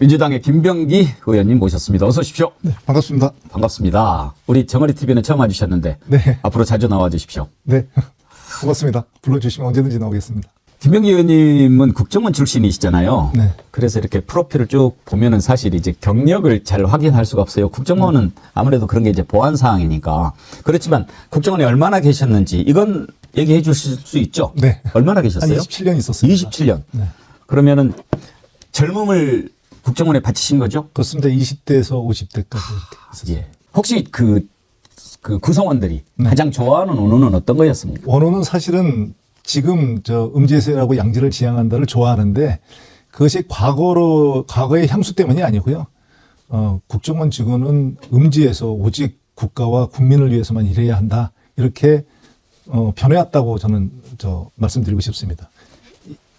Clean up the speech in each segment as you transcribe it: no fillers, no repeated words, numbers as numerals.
민주당의 김병기 의원님 모셨습니다. 어서 오십시오. 네, 반갑습니다. 반갑습니다. 우리 정어리TV는 처음 와주셨는데 네. 앞으로 자주 나와 주십시오. 네. 고맙습니다. 불러주시면 언제든지 나오겠습니다. 김병기 의원님은 국정원 출신이시잖아요. 네. 그래서 이렇게 프로필을 쭉 보면은 사실 이제 경력을 잘 확인할 수가 없어요. 국정원은 아무래도 그런 게 이제 보안 사항이니까. 그렇지만 국정원에 얼마나 계셨는지 이건 얘기해 주실 수 있죠? 네. 얼마나 계셨어요? 한 27년 있었습니다. 27년. 네. 그러면은 젊음을 국정원에 바치신 거죠? 그렇습니다. 20대에서 50대까지 이렇게 있었어요. 예. 혹시 그 구성원들이 네. 가장 좋아하는 언어는 어떤 거였습니까? 원호는 사실은 지금 저 음지에서라고 양지를 지향한다를 좋아하는데 그것이 과거의 향수 때문이 아니고요. 국정원 직원은 음지에서 오직 국가와 국민을 위해서만 일해야 한다. 이렇게 변해왔다고 저는 말씀드리고 싶습니다.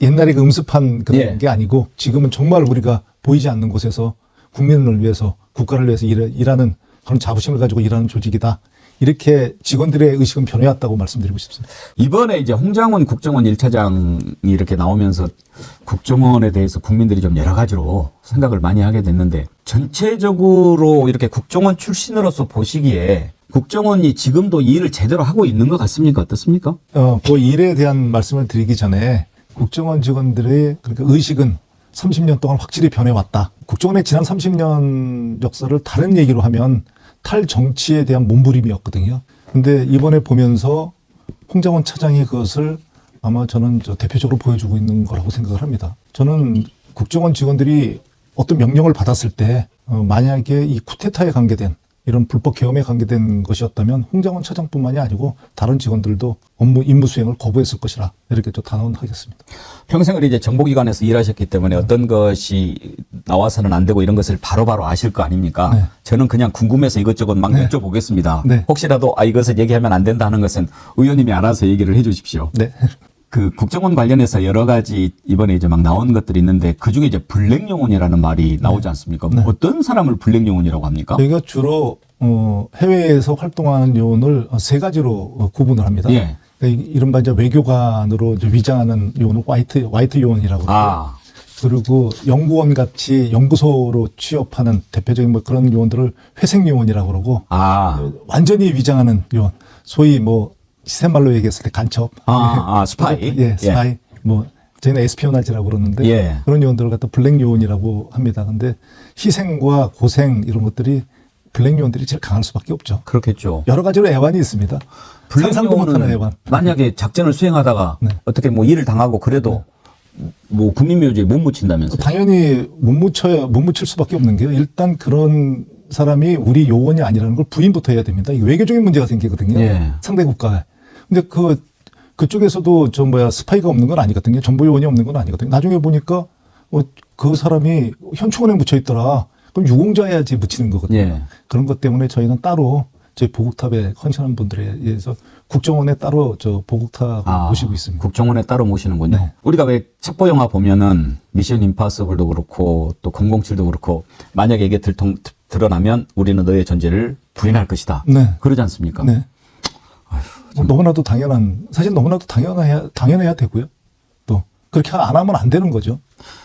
옛날에 그 음습한 그런 예. 게 아니고 지금은 정말 우리가 보이지 않는 곳에서 국민을 위해서 국가를 위해서 일하는 그런 자부심을 가지고 일하는 조직이다. 이렇게 직원들의 의식은 변해왔다고 말씀드리고 싶습니다. 이번에 이제 홍장원 국정원 1차장이 이렇게 나오면서 국정원에 대해서 국민들이 좀 여러 가지로 생각을 많이 하게 됐는데 전체적으로 이렇게 국정원 출신으로서 보시기에 국정원이 지금도 이 일을 제대로 하고 있는 것 같습니까? 어떻습니까? 그 일에 대한 말씀을 드리기 전에 국정원 직원들의 그러니까 의식은 30년 동안 확실히 변해왔다. 국정원의 지난 30년 역사를 다른 얘기로 하면 탈정치에 대한 몸부림이었거든요. 근데 이번에 보면서 홍장원 차장이 그것을 아마 저는 대표적으로 보여주고 있는 거라고 생각을 합니다. 저는 국정원 직원들이 어떤 명령을 받았을 때 만약에 이 쿠데타에 관계된 이런 불법 계엄에 관계된 것이었다면 홍장원 차장뿐만이 아니고 다른 직원들도 임무 수행을 거부했을 것이라 이렇게 단언하겠습니다. 평생을 이제 정보기관에서 일하셨기 때문에 어떤 것이 나와서는 안 되고 이런 것을 바로바로 아실 거 아닙니까? 네. 저는 그냥 궁금해서 이것저것 막 네. 여쭤보겠습니다. 네. 혹시라도 이것을 얘기하면 안 된다 하는 것은 의원님이 알아서 얘기를 해 주십시오. 네. 그 국정원 관련해서 여러 가지 이번에 이제 막 나온 것들이 있는데 그중에 이제 블랙 영혼이라는 말이 나오지 않습니까? 네. 어떤 사람을 블랙 영혼이라고 합니까? 저희가 주로 해외에서 활동하는 요원을 세 가지로 구분을 합니다. 예. 그러니까 이른바 이제 외교관으로 이제 위장하는 요원을 화이트 요원이라고 그러고 아, 그리고 연구원 같이 연구소로 취업하는 대표적인 뭐 그런 요원들을 회색 요원이라고 그러고 아, 완전히 위장하는 요원, 소위 뭐 시샘말로 얘기했을 때 간첩, 스파이. 예, 스파이, 뭐 저희는 에스피오나지라고 그러는데 예. 그런 요원들을 갖다 블랙 요원이라고 합니다. 근데 희생과 고생 이런 것들이 블랙 요원들이 제일 강할 수밖에 없죠. 그렇겠죠. 여러 가지로 애환이 있습니다. 블랙 상상도 못하는 영혼은 애환. 만약에 작전을 수행하다가 네. 어떻게 뭐 일을 당하고 그래도 뭐 국민묘지에 못 묻힌다면서요? 당연히 못 묻힐 수밖에 없는 게요. 일단 그런 사람이 우리 요원이 아니라는 걸 부인부터 해야 됩니다. 이게 외교적인 문제가 생기거든요. 예. 상대 국가에. 근데 그쪽에서도 스파이가 없는 건 아니거든요. 정보 요원이 없는 건 아니거든요. 나중에 보니까 그 사람이 현충원에 묻혀 있더라. 그럼 유공자 해야지 묻히는 거거든요. 예. 그런 것 때문에 저희는 따로 저희 보국탑에 헌신한 분들에 의해서 국정원에 따로 보국탑을 모시고 있습니다. 국정원에 따로 모시는군요. 네. 우리가 왜 첩보 영화 보면은 미션 임파서블도 그렇고 또 007도 그렇고 만약에 이게 드러나면 우리는 너의 존재를 부인할 것이다. 네. 그러지 않습니까? 네. 너무나도 사실 너무나도 당연해야 되고요. 또 그렇게 안 하면 안 되는 거죠.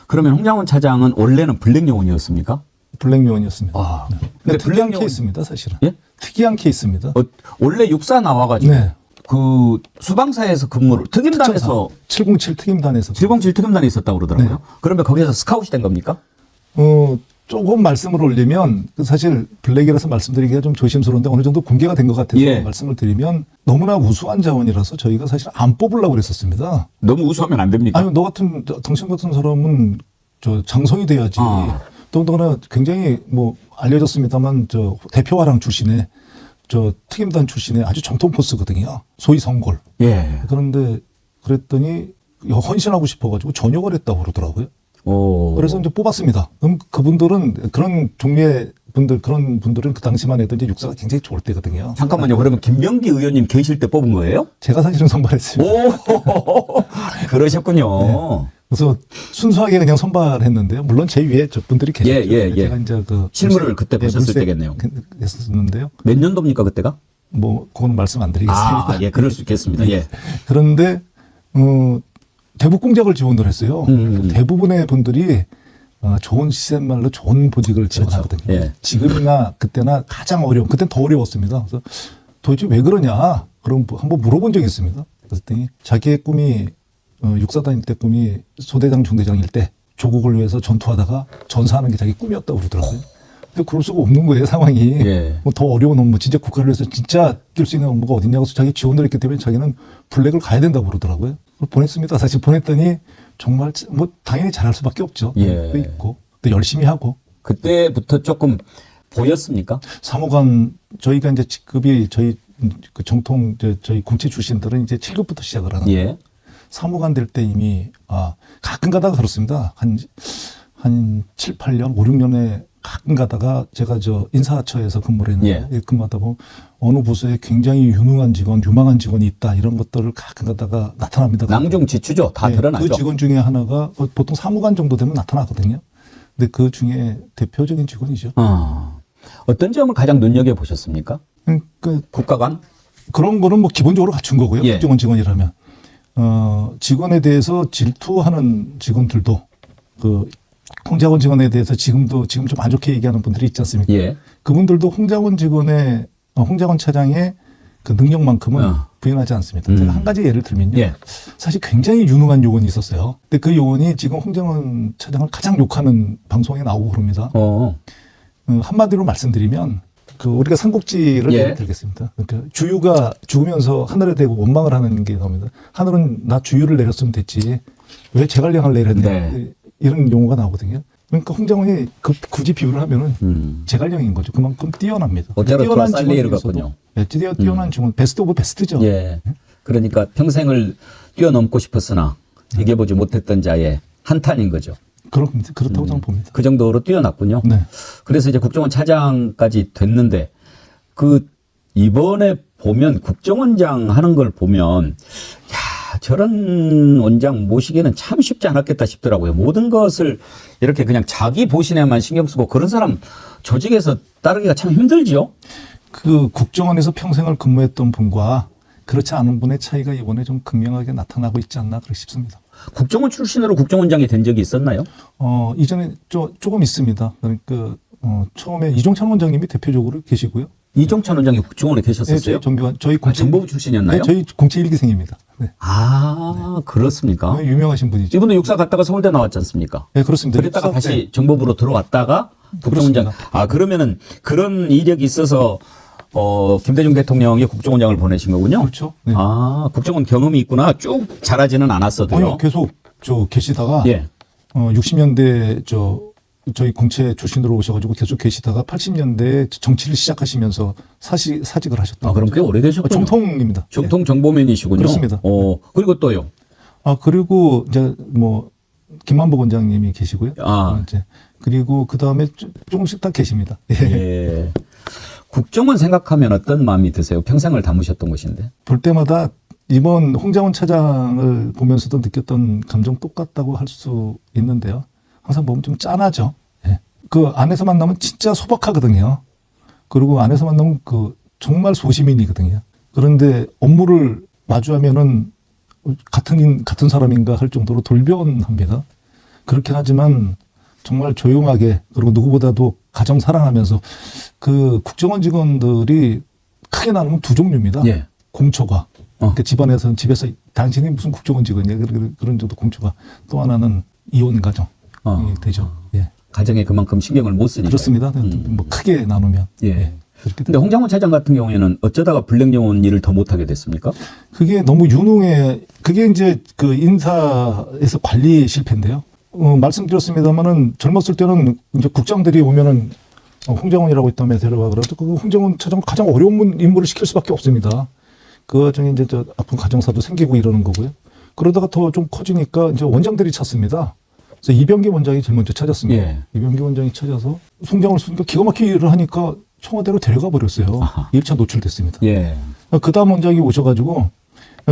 그러면 홍장원 차장은 원래는 블랙 영혼이었습니까? 블랙 요원이었습니다. 아. 네. 근데 근데 특이한 블랙 요원- 케이스입니다, 사실은. 예? 특이한 케이스입니다. 원래 육사 나와가지고 네. 그 수방사에서 근무를 특임단에서 707 특임단에서 707 특임단에 있었다고 그러더라고요. 네. 그러면 거기서 스카웃이 된 겁니까? 조금 말씀을 올리면 사실 블랙이라서 말씀드리기가 좀 조심스러운데 어느 정도 공개가 된 것 같아서 예. 말씀을 드리면 너무나 우수한 자원이라서 저희가 사실 안 뽑으려고 그랬었습니다. 너무 우수하면 안 됩니까? 아니 당신 같은 사람은 장성이 돼야지. 더군다나 굉장히 알려졌습니다만 대표화랑 출신의 특임단 출신의 아주 정통 포스거든요. 소위 성골. 예. 그런데 그랬더니 헌신하고 싶어가지고 전역을 했다고 그러더라고요. 오. 그래서 이제 뽑았습니다. 그럼 그분들은 그런 종류의 그런 분들은 그 당시만 해도 이제 육사가 굉장히 좋을 때거든요. 잠깐만요. 그러면 김병기 의원님 계실 때 뽑은 거예요? 제가 사실은 선발했습니다. 오, 그러셨군요. 네. 그래서 순수하게 그냥 선발했는데요. 물론 제 위에 분들이 계셨죠. 예. 제가 이제 실물을 그때 보셨을 때겠네요. 했었는데요. 몇 년도입니까 그때가? 그건 말씀 안 드리겠습니다. 예, 그럴 수 있겠습니다. 예. 그런데 대북 공작을 지원을 했어요. 대부분의 분들이 좋은 시샘말로 좋은 보직을 지원하거든요. 예. 지금이나 그때나 가장 어려운, 그땐 더 어려웠습니다. 그래서 도대체 왜 그러냐? 그럼 한번 물어본 적이 있습니다. 그랬더니 자기의 꿈이 육사 다닐 때 꿈이 소대장 중대장일 때 조국을 위해서 전투하다가 전사하는 게 자기 꿈이었다고 그러더라고요. 근데 그럴 수가 없는 거예요, 상황이. 예. 뭐더 어려운 업무, 진짜 국가를 위해서 진짜 뛸 수 있는 업무가 어딨냐고 해서 자기 지원을 했기 때문에 자기는 블랙을 가야 된다고 그러더라고요. 보냈습니다. 사실 보냈더니 정말 뭐 당연히 잘할 수밖에 없죠. 예. 또 있고 또 열심히 하고. 그때부터 조금 보였습니까? 사무관 저희가 이제 직급이 저희 그 정통 저희 공채 출신들은 이제 7급부터 시작을 하는. 예. 사무관 될 때 이미 가끔 가다가 그렇습니다. 한 7, 8년, 5, 6년에 가끔 가다가 제가 저 인사처에서 근무를 했는데 예. 근무하다 보면 어느 부서에 굉장히 유능한 직원, 유망한 직원이 있다 이런 것들을 가끔 가다가 나타납니다. 낭중지추죠. 다 네, 드러나죠. 그 직원 중에 하나가 보통 사무관 정도 되면 나타나거든요. 근데 그 중에 대표적인 직원이죠. 어떤 점을 가장 눈여겨 보셨습니까? 그러니까 국가관? 그런 거는 뭐 기본적으로 갖춘 거고요. 예. 국정원 직원이라면. 직원에 대해서 질투하는 직원들도 그 홍장원 직원에 대해서 지금 좀 안 좋게 얘기하는 분들이 있지 않습니까? 예. 그분들도 홍장원 직원의 홍장원 차장의 그 능력만큼은 부인하지 않습니다. 제가 한 가지 예를 들면요. 예. 사실 굉장히 유능한 요원이 있었어요. 근데 그 요원이 지금 홍장원 차장을 가장 욕하는 방송에 나오고 그럽니다. 한마디로 말씀드리면 우리가 삼국지를 예. 예를 들겠습니다. 그러니까 주유가 죽으면서 하늘에 대고 원망을 하는 게 나옵니다. 하늘은 나 주유를 내렸으면 됐지 왜 제갈량을 내렸냐 네. 이런 용어가 나오거든요. 그러니까 홍장원이 굳이 비유를 하면은 제갈량인 거죠. 그만큼 뛰어납니다. 오테르토와 살리에르 직원중에서도 같군요. 네, 뛰어난 직원, 베스트 오브 베스트죠. 예. 그러니까 평생을 뛰어넘고 싶었으나 이겨보지 못했던 자의 한탄인 거죠. 그렇다고 저는 봅니다. 그 정도로 뛰어났군요. 네. 그래서 이제 국정원 차장까지 됐는데 이번에 보면 국정원장 하는 걸 보면 저런 원장 모시기는 참 쉽지 않았겠다 싶더라고요. 모든 것을 이렇게 그냥 자기 보신에만 신경 쓰고 그런 사람 조직에서 따르기가 참 힘들지요. 그 국정원에서 평생을 근무했던 분과 그렇지 않은 분의 차이가 이번에 좀 극명하게 나타나고 있지 않나 그렇게 싶습니다. 국정원 출신으로 국정원장이 된 적이 있었나요? 이전에 조금 있습니다. 그러니까 처음에 이종찬 원장님이 대표적으로 계시고요. 이종찬 원장이 국정원에 계셨었어요? 네, 저희 공채, 정보부 출신이었나요? 네, 저희 공채 1기생입니다. 네. 그렇습니까? 네, 유명하신 분이죠. 이분도 육사 갔다가 서울대 나왔지 않습니까? 네, 그렇습니다. 그랬다가 다시 정보부로 들어왔다가 국정원장. 그렇습니다. 그러면은 그런 이력이 있어서 김대중 대통령이 국정원장을 보내신 거군요. 그렇죠. 네. 국정원 경험이 있구나. 쭉 잘하지는 않았어도요. 아니요, 계속 계시다가 예. 60년대 저희 공채 출신으로 오셔가지고 계속 계시다가 80년대에 정치를 시작하시면서 사직을 하셨던. 그럼 꽤 오래되셨군요. 정통입니다. 정통 정보맨이시군요. 그렇습니다. 그리고 또요. 그리고 이제 김만복 원장님이 계시고요. 이제 그리고 그 다음에 조금씩 다 계십니다. 예. 국정원 생각하면 어떤 마음이 드세요? 평생을 담으셨던 곳인데. 볼 때마다 이번 홍장원 차장을 보면서도 느꼈던 감정 똑같다고 할 수 있는데요. 항상 보면 좀 짠하죠. 예. 그 안에서 만나면 진짜 소박하거든요. 그리고 안에서 만나면 정말 소시민이거든요. 그런데 업무를 마주하면은 같은 사람인가 할 정도로 돌변합니다. 그렇긴 하지만 정말 조용하게 그리고 누구보다도 가정 사랑하면서 그 국정원 직원들이 크게 나누면 두 종류입니다. 예. 공초가. 그러니까 집에서 당신이 무슨 국정원 직원이야. 그런 정도 공초가. 또 하나는 이혼 가정이 되죠. 예. 가정에 그만큼 신경을 못 쓰니까. 그렇습니다. 크게 나누면. 예. 근데 홍장원 차장 같은 경우에는 어쩌다가 블랙영혼 일을 더 못하게 됐습니까? 그게 너무 유능해. 그게 이제 그 인사에서 관리 실패인데요. 말씀드렸습니다만은 젊었을 때는 이제 국장들이 오면은 홍장원이라고 있다며 데려와 그래도 그 홍장원 차장 가장 어려운 인물을 시킬 수밖에 없습니다. 그 와중에 이제 아픈 가정사도 생기고 이러는 거고요. 그러다가 더 좀 커지니까 이제 원장들이 찾습니다. 그래서 이병기 원장이 제일 먼저 찾았습니다. 예. 이병기 원장이 찾아서 송장을 쓰니까 기가 막히게 일을 하니까 청와대로 데려가 버렸어요. 1차 노출됐습니다. 예. 그 다음 원장이 오셔가지고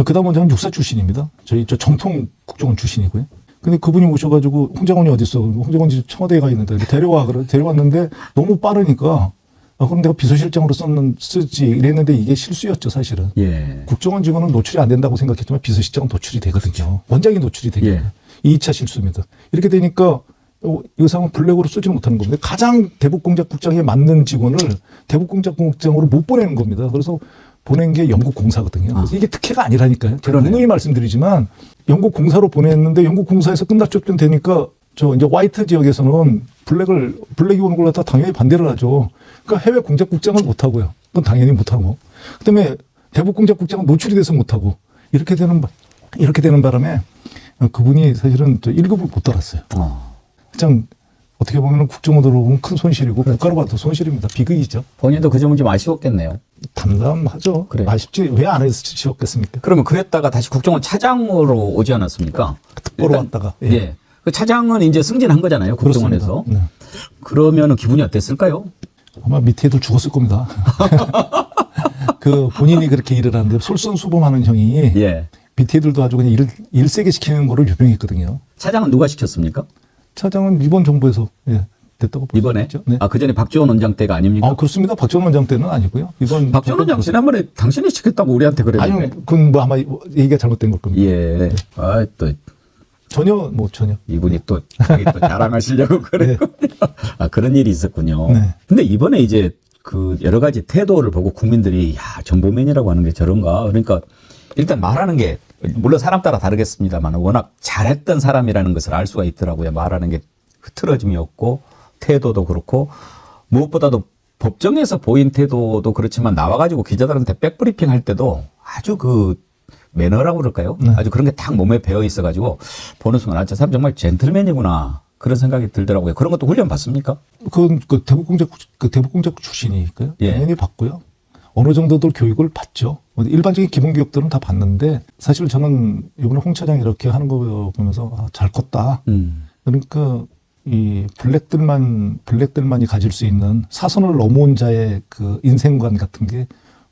그 다음 원장은 육사 출신입니다. 저희 정통 국정원 출신이고요. 근데 그분이 오셔가지고 홍장원이 어디 있어? 홍장원이 청와대에 가 있는데 데려와 그래. 데려왔는데 너무 빠르니까 그럼 내가 비서실장으로 쓰지 이랬는데 이게 실수였죠 사실은. 예. 국정원 직원은 노출이 안 된다고 생각했지만 비서실장은 노출이 되거든요. 원장이 노출이 되거든요. 예. 2차 실수입니다. 이렇게 되니까 의상은 블랙으로 쓰지 못하는 겁니다. 가장 대북공작국장에 맞는 직원을 대북공작국장으로 못 보내는 겁니다. 그래서 보낸 게 영국 공사거든요. 그래서 이게 특혜가 아니라니까요. 제가 누누이 말씀드리지만 영국 공사로 보냈는데 영국 공사에서 끝날 쯤 되니까 저 이제 화이트 지역에서는 블랙이 오는 걸 갖다 당연히 반대를 하죠. 그러니까 해외 공작국장을 못 하고요. 그건 당연히 못 하고. 그다음에 대북 공작국장은 노출이 돼서 못 하고 이렇게 되는 바람에 그분이 사실은 저 1급을 못 달았어요. 참 어떻게 보면 국정원으로 보면 큰 손실이고 국가로 봐도 손실입니다. 비극이죠. 본인도 그 점은 좀 아쉬웠겠네요. 담담하죠. 그래. 아쉽지 왜 안 해주셨겠습니까? 그러면 그랬다가 다시 국정원 차장으로 오지 않았습니까? 특보로 왔다가. 예. 그 차장은 이제 승진한 거잖아요. 국정원에서. 네. 그러면 기분이 어땠을까요? 아마 밑에 애들 죽었을 겁니다. 그 본인이 그렇게 일을 하는데 솔선수범하는 형이 예. 밑에 애들도 아주 그냥 일 세게 시키는 거를 유명했거든요. 차장은 누가 시켰습니까? 차장은 이번 정부에서 됐다고 볼수 이번에? 있죠. 네. 그전에 박지원 원장 때가 아닙니까? 그렇습니다. 박지원 원장 때는 아니고요. 이번 박지원 원장 지난번에 당신이 시켰다고 우리한테 그랬는데. 아니, 그건 뭐 아마 얘기가 잘못된 걸 겁니다. 예. 또 전혀. 이분이 또 자기 또 자랑하시려고 그랬군요. 그런 일이 있었군요. 네. 근데 이번에 이제 그 여러 가지 태도를 보고 국민들이 정보맨이라고 하는 게 저런가. 그러니까 일단 말하는 게 물론 사람 따라 다르겠습니다만 워낙 잘했던 사람이라는 것을 알 수가 있더라고요. 말하는 게 흐트러짐이 없고 태도도 그렇고 무엇보다도 법정에서 보인 태도도 그렇지만 나와가지고 기자들한테 백브리핑 할 때도 아주 그 매너라고 그럴까요? 네. 아주 그런 게 딱 몸에 배어 있어가지고 보는 순간 저 사람 정말 젠틀맨이구나 그런 생각이 들더라고요. 그런 것도 훈련 받습니까? 그건 대북공작 출신이니까요. 예. 당연히 받고요. 어느 정도들 교육을 받죠. 일반적인 기본 교육들은 다 받는데 사실 저는 이번에 홍 차장이 이렇게 하는 거 보면서 잘 컸다. 그러니까 이 블랙들만이 가질 수 있는 사선을 넘어온 자의 그 인생관 같은 게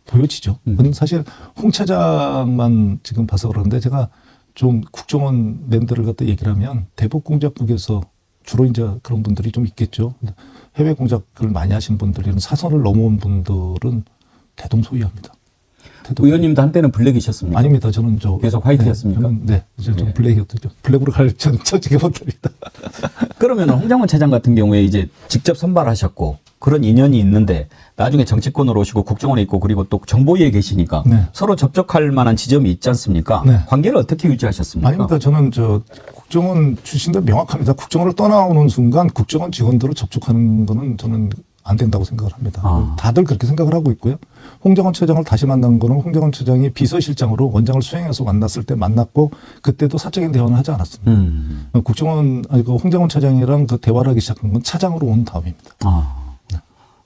보여지죠. 그건 사실 홍 차장만 지금 봐서 그러는데 제가 좀 국정원 맨들을 갖다 얘기를 하면 대북 공작국에서 주로 이제 그런 분들이 좀 있겠죠. 해외 공작을 많이 하신 분들은 사선을 넘어온 분들은 대동소이합니다. 의원님도 한때는 블랙이셨습니까? 아닙니다. 저는 계속 화이트였습니까? 네, 저는 블랙이었죠. 블랙으로 전 처지게 못합니다. 그러면 홍장원 차장 같은 경우에 이제 직접 선발하셨고 그런 인연이 있는데 나중에 정치권으로 오시고 국정원에 있고 그리고 또 정보위에 계시니까 네. 서로 접촉할 만한 지점이 있지 않습니까? 네. 관계를 어떻게 유지하셨습니까? 아닙니다. 저는 국정원 출신도 명확합니다. 국정원을 떠나오는 순간 국정원 직원들을 접촉하는 거는 저는 안 된다고 생각을 합니다. 다들 그렇게 생각을 하고 있고요. 홍장원 차장을 다시 만난 거는 홍장원 차장이 비서실장으로 원장을 수행해서 만났을 때 만났고 그때도 사적인 대화는 하지 않았습니다. 홍장원 차장이랑 그 대화를 하기 시작한 건 차장으로 온 다음입니다.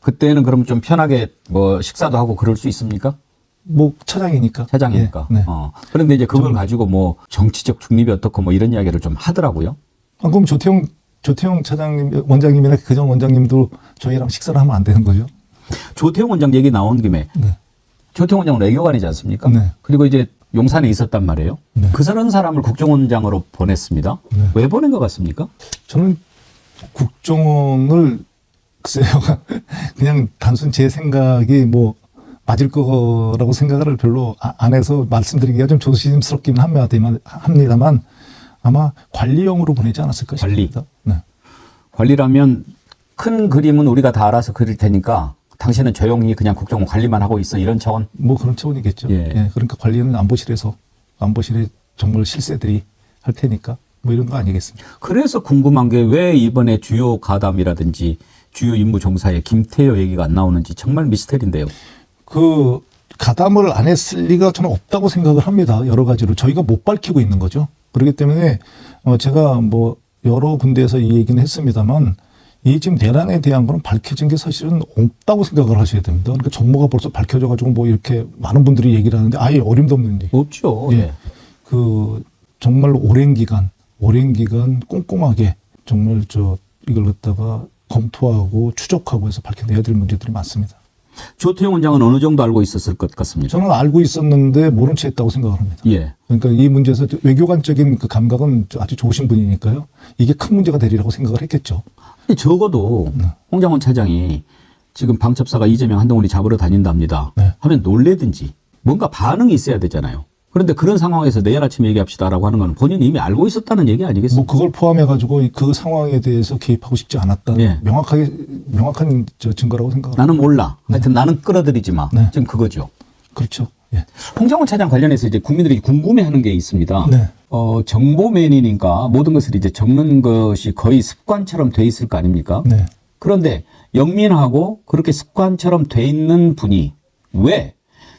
그때는 그럼 좀 편하게 뭐 식사도 하고 그럴 수 있습니까? 뭐 차장이니까. 차장이니까. 네. 그런데 이제 그걸 가지고 뭐 정치적 중립이 어떻고 뭐 이런 이야기를 좀 하더라고요. 그럼 조태용 차장님, 원장님이나 그전 원장님도 저희랑 식사를 하면 안 되는 거죠? 조태용 원장 얘기 나온 김에 네. 조태용 원장은 외교관이지 않습니까? 네. 그리고 이제 용산에 있었단 말이에요. 네. 그런 사람을 국정원장으로 보냈습니다. 네. 왜 보낸 것 같습니까? 저는 국정원을 글쎄요. 그냥 단순 제 생각이 뭐 맞을 거라고 생각을 별로 안 해서 말씀드리기가 좀 조심스럽긴 합니다만 아마 관리용으로 보내지 않았을까 싶습니다. 네. 관리라면 큰 그림은 우리가 다 알아서 그릴 테니까 당신은 조용히 그냥 국정원 관리만 하고 있어 이런 차원? 뭐 그런 차원이겠죠. 예. 그러니까 관리는 안보실에 정말 실세들이 할 테니까 뭐 이런 거 아니겠습니까? 그래서 궁금한 게 왜 이번에 주요 가담이라든지 주요 임무 종사에 김태효 얘기가 안 나오는지 정말 미스터리인데요. 그 가담을 안 했을 리가 저는 없다고 생각을 합니다. 여러 가지로 저희가 못 밝히고 있는 거죠. 그렇기 때문에 제가 뭐 여러 군데에서 이 얘기는 했습니다만 이 지금 내란에 대한 거는 밝혀진 게 사실은 없다고 생각을 하셔야 됩니다. 그러니까 정보가 벌써 밝혀져가지고 뭐 이렇게 많은 분들이 얘기를 하는데 아예 어림도 없는 얘기. 없죠. 예. 그 정말 오랜 기간 꼼꼼하게 정말 이걸 갖다가 검토하고 추적하고 해서 밝혀내야 될 문제들이 많습니다. 조태용 원장은 어느 정도 알고 있었을 것 같습니다. 저는 알고 있었는데 모른 채 했다고 생각을 합니다. 예. 그러니까 이 문제에서 외교관적인 그 감각은 아주 좋으신 분이니까요. 이게 큰 문제가 되리라고 생각을 했겠죠. 적어도 홍장원 차장이 지금 방첩사가 이재명 한동훈이 잡으러 다닌답니다. 네. 하면 놀래든지 뭔가 반응이 있어야 되잖아요. 그런데 그런 상황에서 내일 아침에 얘기합시다라고 하는 건 본인이 이미 알고 있었다는 얘기 아니겠습니까? 뭐 그걸 포함해가지고 그 상황에 대해서 개입하고 싶지 않았다. 예. 명확한 증거라고 생각합니다. 나는 몰라. 하여튼 나는 끌어들이지 마. 네. 지금 그거죠. 그렇죠. 예. 홍장원 차장 관련해서 이제 국민들이 궁금해하는 게 있습니다. 네. 정보맨이니까 모든 것을 이제 적는 것이 거의 습관처럼 돼 있을 거 아닙니까? 네. 그런데 영민하고 그렇게 습관처럼 돼 있는 분이 왜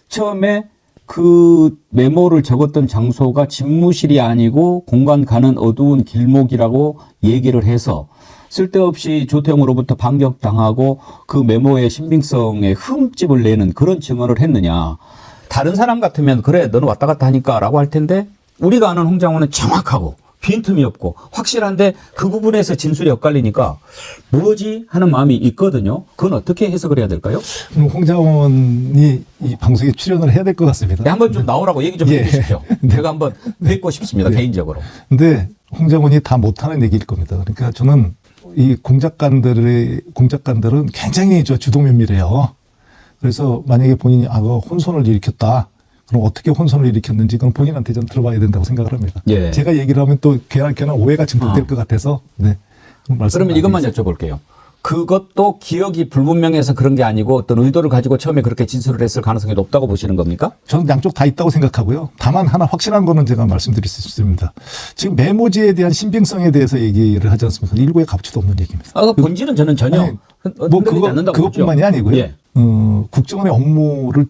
처음에 그 메모를 적었던 장소가 집무실이 아니고 공간 가는 어두운 길목이라고 얘기를 해서 쓸데없이 조태용으로부터 반격당하고 그 메모의 신빙성에 흠집을 내는 그런 증언을 했느냐. 다른 사람 같으면 그래 너는 왔다 갔다 하니까 라고 할 텐데 우리가 아는 홍장원은 정확하고 빈틈이 없고 확실한데 그 부분에서 진술이 엇갈리니까 뭐지 하는 마음이 있거든요. 그건 어떻게 해석을 해야 될까요? 그럼 홍장원이 이 방송에 출연을 해야 될 것 같습니다. 네, 한번 좀 나오라고 얘기 좀 예. 해주십시오. 네. 제가 한번 뵙고 싶습니다. 네. 개인적으로. 근데 홍장원이 다 못하는 얘기일 겁니다. 그러니까 저는 이 공작관들은 굉장히 주도면밀해요. 그래서 만약에 본인이 그 혼선을 일으켰다. 그럼 어떻게 혼선을 일으켰는지 그건 본인한테 좀 들어봐야 된다고 생각을 합니다. 예. 제가 얘기를 하면 또 괜한 오해가 증폭될 것 같아서. 네. 그러면 이것만 여쭤볼게요. 그것도 기억이 불분명해서 그런 게 아니고 어떤 의도를 가지고 처음에 그렇게 진술을 했을 가능성이 높다고 보시는 겁니까? 저는 양쪽 다 있다고 생각하고요. 다만 하나 확실한 거는 제가 말씀드릴 수 있습니다. 지금 메모지에 대한 신빙성에 대해서 얘기를 하지 않습니까? 일고의 가치도 없는 얘기입니다. 그 본질은 저는 전혀 아니, 흔들리지 않는다고 보죠. 그것뿐만이 아니고요. 예. 국정원의 업무를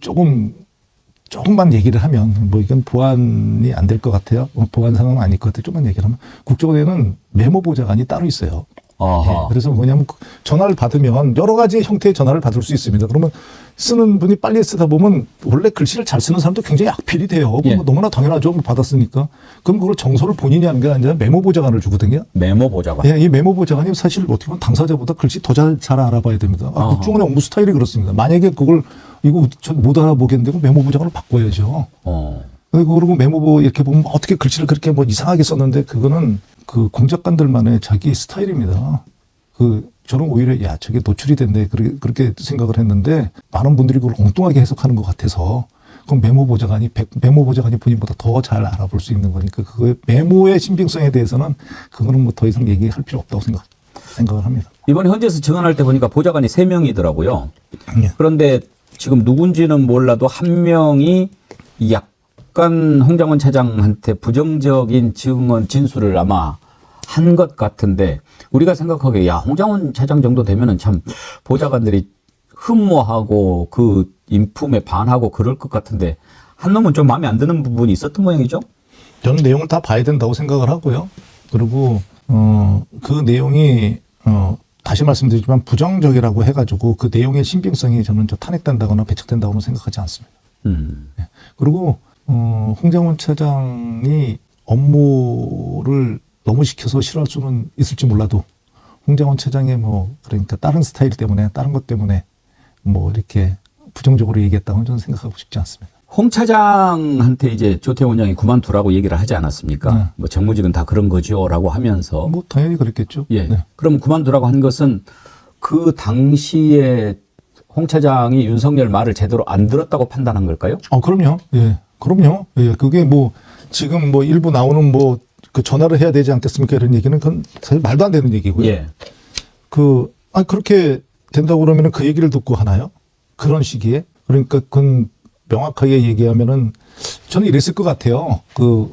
조금만 얘기를 하면 뭐 이건 보완이 안 될 것 같아요. 보완 상황은 아닐 것 같아요. 조금만 얘기를 하면 국정원에는 메모 보좌관이 따로 있어요. 아하. 예, 그래서 뭐냐면 전화를 받으면 여러 가지 형태의 전화를 받을 수 있습니다. 그러면 쓰는 분이 빨리 쓰다 보면 원래 글씨를 잘 쓰는 사람도 굉장히 악필이 돼요. 예. 뭐 너무나 당연하죠. 뭐 받았으니까. 그럼 그걸 정서를 본인이 하는 게 아니라 메모 보좌관을 주거든요. 메모 보좌관. 예, 이 메모 보좌관이 사실 어떻게 보면 당사자보다 글씨 더 잘 알아봐야 됩니다. 국정원의 업무 스타일이 그렇습니다. 만약에 그걸 이거 못 알아보겠는데 그럼 메모 보좌관을 바꿔야죠. 그리고 메모보 이렇게 보면 어떻게 글씨를 그렇게 뭐 이상하게 썼는데 그거는 그 공작관들만의 자기 스타일입니다. 저는 오히려 야 저게 노출이 됐네 그렇게 생각을 했는데 많은 분들이 그걸 엉뚱하게 해석하는 것 같아서 그럼 메모 보좌관이 본인보다 더 잘 알아볼 수 있는 거니까 그 메모의 신빙성에 대해서는 그거는 뭐 더 이상 얘기할 필요 없다고 생각을 합니다. 이번에 현지에서 증언할 때 보니까 보좌관이 3명이더라고요. 예. 그런데 지금 누군지는 몰라도 한 명이 약간 홍장원 차장한테 부정적인 증언 진술을 아마 한 것 같은데 우리가 생각하기에 야 홍장원 차장 정도 되면은 참 보좌관들이 흠모하고 그 인품에 반하고 그럴 것 같은데 한 놈은 좀 마음에 안 드는 부분이 있었던 모양이죠? 저는 내용을 다 봐야 된다고 생각을 하고요. 그리고 그 내용이 다시 말씀드리지만 부정적이라고 해가지고 그 내용의 신빙성이 저는 탄핵된다거나 배척된다고는 생각하지 않습니다. 네. 그리고 홍장원 차장이 업무를 너무 시켜서 싫어할 수는 있을지 몰라도 홍장원 차장의 그러니까 다른 스타일 때문에 다른 것 때문에 이렇게 부정적으로 얘기했다고는 저는 생각하고 싶지 않습니다. 홍 차장한테 이제 조태용 원장이 그만두라고 얘기를 하지 않았습니까? 네. 정무직은 다 그런 거죠라고 하면서 당연히 그랬겠죠. 예. 네. 그럼 그만두라고 한 것은 그 당시에 홍 차장이 윤석열 말을 제대로 안 들었다고 판단한 걸까요? 그럼요. 예. 그럼요. 예. 그게 지금 일부 나오는 그 전화를 해야 되지 않겠습니까? 이런 얘기는 그건 사실 말도 안 되는 얘기고요. 예. 그렇게 된다고 그러면 그 얘기를 듣고 하나요? 그런 시기에? 그러니까 그건 명확하게 얘기하면은 저는 이랬을 것 같아요.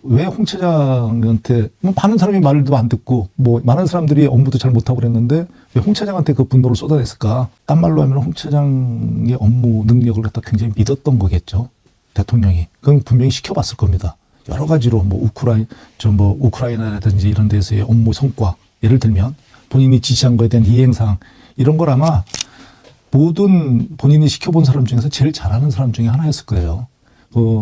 왜 홍 차장한테 많은 사람이 말도 안 듣고 많은 사람들이 업무도 잘 못하고 그랬는데 왜 홍 차장한테 그 분노를 쏟아냈을까? 딴 말로 하면 홍 차장의 업무 능력을 갖다 굉장히 믿었던 거겠죠. 대통령이. 그건 분명히 시켜봤을 겁니다. 여러 가지로 우크라이나라든지 이런 데서의 업무 성과 예를 들면 본인이 지시한 거에 대한 이행사항 이런 걸 아마 모든 본인이 시켜본 사람 중에서 제일 잘하는 사람 중에 하나였을 거예요.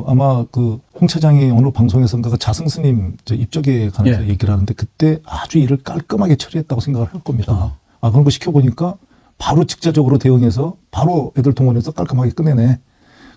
아마 홍 차장이 어느 방송에선가 자승 스님 입적에 관해서 얘기를 하는데 그때 아주 일을 깔끔하게 처리했다고 생각을 할 겁니다. 그런 거 시켜보니까 바로 직자적으로 대응해서 바로 애들 동원해서 깔끔하게 끝내네.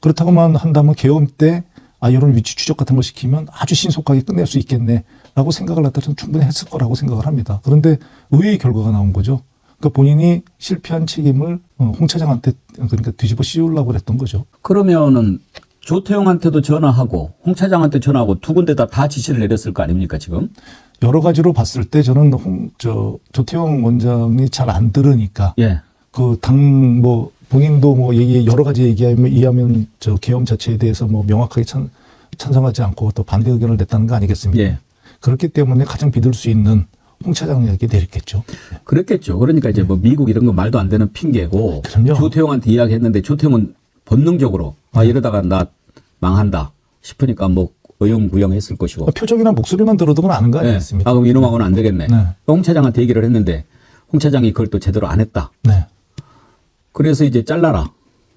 그렇다고만 한다면 계엄 때 이런 위치 추적 같은 걸 시키면 아주 신속하게 끝낼 수 있겠네라고 생각을 갖다 저는 충분히 했을 거라고 생각을 합니다. 그런데 의외의 결과가 나온 거죠. 그러니까 본인이 실패한 책임을 홍 차장한테 그러니까 뒤집어 씌우려고 그랬던 거죠. 그러면은 조태용한테도 전화하고 홍 차장한테 전화하고 두 군데다 다 지시를 내렸을 거 아닙니까 지금? 여러 가지로 봤을 때 저는 조태용 원장이 잘 안 들으니까 예. 뭐 본인도 뭐 여러 가지 이해하면 저 계엄 자체에 대해서 뭐 명확하게 찬성하지 않고 또 반대 의견을 냈다는 거 아니겠습니까? 예. 그렇기 때문에 가장 믿을 수 있는 홍 차장 이야기 내렸겠죠. 그랬겠죠. 그러니까 이제 뭐 미국 이런 거 말도 안 되는 핑계고 그럼요. 조태용한테 이야기했는데 조태용은 본능적으로 이러다가 나 망한다 싶으니까 뭐 어영부영했을 것이고. 표정이나 목소리만 들어도 그건 아는 거 아니겠습니까? 그럼 이놈하고는 안 되겠네. 네. 홍 차장한테 얘기를 했는데 홍 차장이 그걸 또 제대로 안 했다. 네. 그래서 이제 잘라라.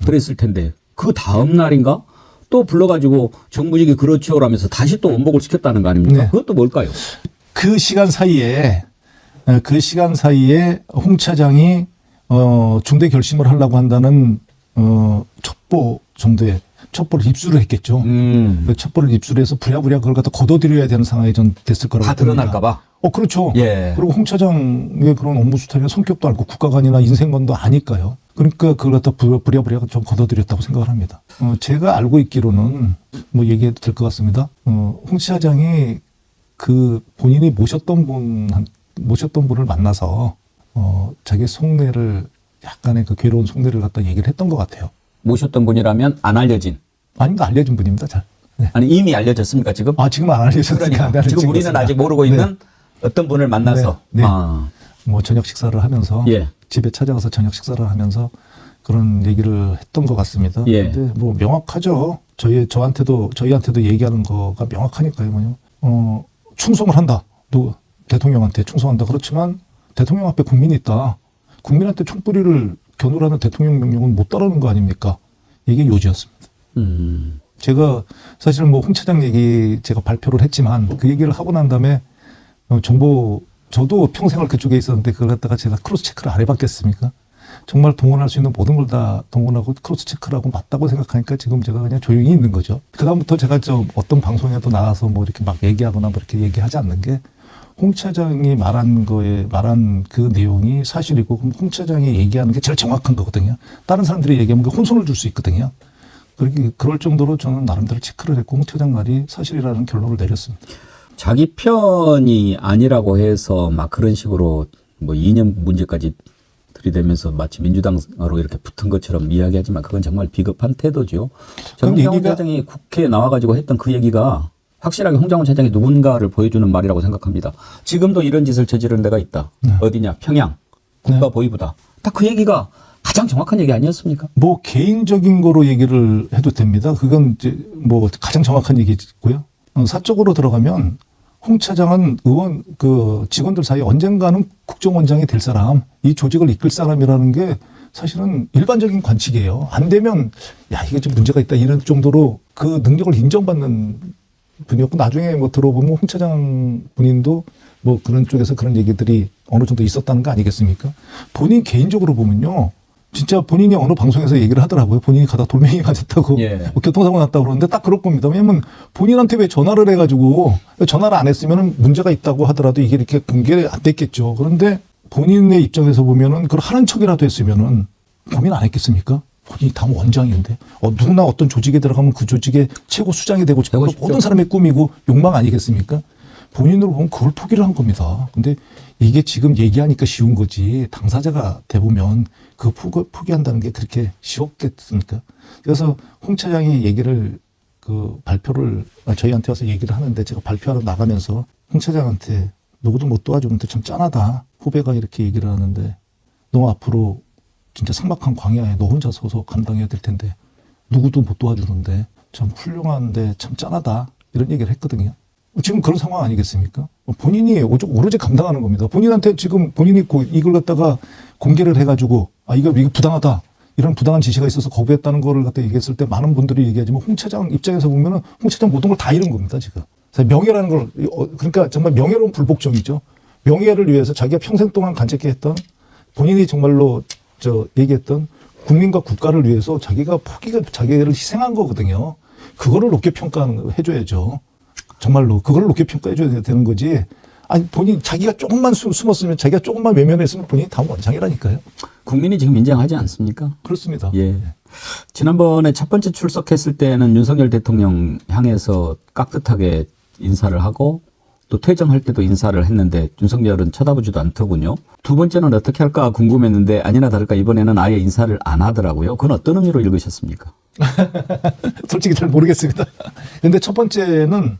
그랬을 텐데 그 다음 날인가 또 불러가지고 정부직이 그렇죠라면서 다시 또 원복을 시켰다는 거 아닙니까? 네. 그것도 뭘까요? 그 시간 사이에 홍 차장이 중대 결심을 하려고 한다는 첩보 정도의 첩보를 입수를 했겠죠. 그 첩보를 입수해서 부랴부랴 그걸 갖다 걷어들여야 되는 상황이 좀 됐을 거라고 다 봅니다. 드러날까봐. 그렇죠. 예. 그리고 홍 차장의 그런 업무 스타일이나 성격도 알고 국가관이나 인생관도 아니까요. 그러니까 그걸 갖다 부랴부랴 좀 걷어들였다고 생각을 합니다. 제가 알고 있기로는 뭐 얘기해도 될 것 같습니다. 홍 차장이 그 본인이 모셨던 분을 만나서 자기 속내를 약간의 그 괴로운 속내를 갖다 얘기를 했던 것 같아요. 모셨던 분이라면 안 알려진. 아닙니다. 알려진 분입니다. 잘. 네. 아니 이미 알려졌습니까 지금? 지금 안 알려졌으니까. 그러니까 지금 우리는 아직 모르고 있는 어떤 분을 만나서. 네. 네. 뭐 저녁 식사를 하면서 예. 집에 찾아가서 저녁 식사를 하면서 그런 얘기를 했던 것 같습니다. 예. 근데 뭐 명확하죠. 저희한테도 얘기하는 거가 명확하니까요. 뭐요. 충성을 한다. 대통령한테 충성한다. 그렇지만 대통령 앞에 국민이 있다. 국민한테 총뿌리를 겨누라는 대통령 명령은 못 따르는 거 아닙니까? 이게 요지였습니다. 제가 사실은 뭐 홍 차장 얘기 제가 발표를 했지만 그 얘기를 하고 난 다음에 저도 평생을 그쪽에 있었는데 그걸 갖다가 제가 크로스 체크를 안 해봤겠습니까? 정말 동원할 수 있는 모든 걸 다 동원하고 크로스 체크를 하고 맞다고 생각하니까 지금 제가 그냥 조용히 있는 거죠. 그다음부터 제가 어떤 방송에도 나가서 뭐 이렇게 막 얘기하거나 뭐 이렇게 얘기하지 않는 게 홍 차장이 말한 그 내용이 사실이고 홍 차장이 얘기하는 게 제일 정확한 거거든요. 다른 사람들이 얘기하면 혼선을 줄 수 있거든요. 그럴 정도로 저는 나름대로 체크를 했고 홍 차장 말이 사실이라는 결론을 내렸습니다. 자기 편이 아니라고 해서 막 그런 식으로 뭐 이념 문제까지 들이대면서 마치 민주당으로 이렇게 붙은 것처럼 이야기하지만 그건 정말 비겁한 태도죠. 정상훈 차장이 국회에 나와가지고 했던 그 얘기가 확실하게 홍장훈 차장이 누군가를 보여주는 말이라고 생각합니다. 지금도 이런 짓을 저지른 데가 있다. 네. 어디냐? 평양. 국가보위부다. 딱 그 얘기가 가장 정확한 얘기 아니었습니까? 뭐 개인적인 거로 얘기를 해도 됩니다. 그건 이제 뭐 가장 정확한 얘기고요. 사적으로 들어가면 홍 차장은 직원들 사이에 언젠가는 국정원장이 될 사람, 이 조직을 이끌 사람이라는 게 사실은 일반적인 관측이에요. 안 되면 이게 좀 문제가 있다 이런 정도로 그 능력을 인정받는 분이었고 나중에 뭐 들어보면 홍 차장 본인도 뭐 그런 쪽에서 그런 얘기들이 어느 정도 있었다는 거 아니겠습니까? 본인 개인적으로 보면요. 진짜 본인이 어느 방송에서 얘기를 하더라고요. 본인이 가다 돌멩이 맞았다고 뭐 교통사고 났다고 그러는데 딱 그럴 겁니다. 왜냐면 본인한테 왜 전화를 해가지고 전화를 안 했으면 문제가 있다고 하더라도 이게 이렇게 공개 안 됐겠죠. 그런데 본인의 입장에서 보면은 그걸 하는 척이라도 했으면은 고민 안 했겠습니까? 본인이 당 원장인데 누구나 어떤 조직에 들어가면 그 조직의 최고 수장이 되고 싶고 모든 사람의 꿈이고 욕망 아니겠습니까? 본인으로 보면 그걸 포기를 한 겁니다. 근데 이게 지금 얘기하니까 쉬운 거지 당사자가 돼보면 그 포기한다는 게 그렇게 쉬웠겠습니까? 그래서 홍 차장이 얘기를 발표를 저희한테 와서 얘기를 하는데 제가 발표하러 나가면서 홍 차장한테 누구도 못 도와주는데 참 짠하다. 후배가 이렇게 얘기를 하는데 너 앞으로 진짜 삭막한 광야에 너 혼자 서서 감당해야 될 텐데 누구도 못 도와주는데 참 훌륭한데 참 짠하다. 이런 얘기를 했거든요. 지금 그런 상황 아니겠습니까? 본인이 오로지 감당하는 겁니다. 본인한테 지금 본인이 이걸 갖다가 공개를 해가지고 이거 부당하다. 이런 부당한 지시가 있어서 거부했다는 거를 갖다 얘기했을 때 많은 분들이 얘기하지만 홍 차장 입장에서 보면은 홍 차장 모든 걸 다 잃은 겁니다, 지금. 명예라는 걸, 그러니까 정말 명예로운 불복종이죠. 명예를 위해서 자기가 평생 동안 간직했던 본인이 정말로 얘기했던 국민과 국가를 위해서 자기를 희생한 거거든요. 그거를 높게 해줘야죠. 정말로. 그걸 높게 평가해줘야 되는 거지. 아니 본인 자기가 조금만 숨었으면 자기가 조금만 외면했으면 본인이 다음 원장이라니까요. 국민이 지금 인정하지 않습니까? 그렇습니다. 예. 지난번에 첫 번째 출석했을 때는 윤석열 대통령 향해서 깍듯하게 인사를 하고 또 퇴정할 때도 인사를 했는데 윤석열은 쳐다보지도 않더군요. 두 번째는 어떻게 할까 궁금했는데 아니나 다를까 이번에는 아예 인사를 안 하더라고요. 그건 어떤 의미로 읽으셨습니까? 솔직히 잘 모르겠습니다. 근데 첫 번째는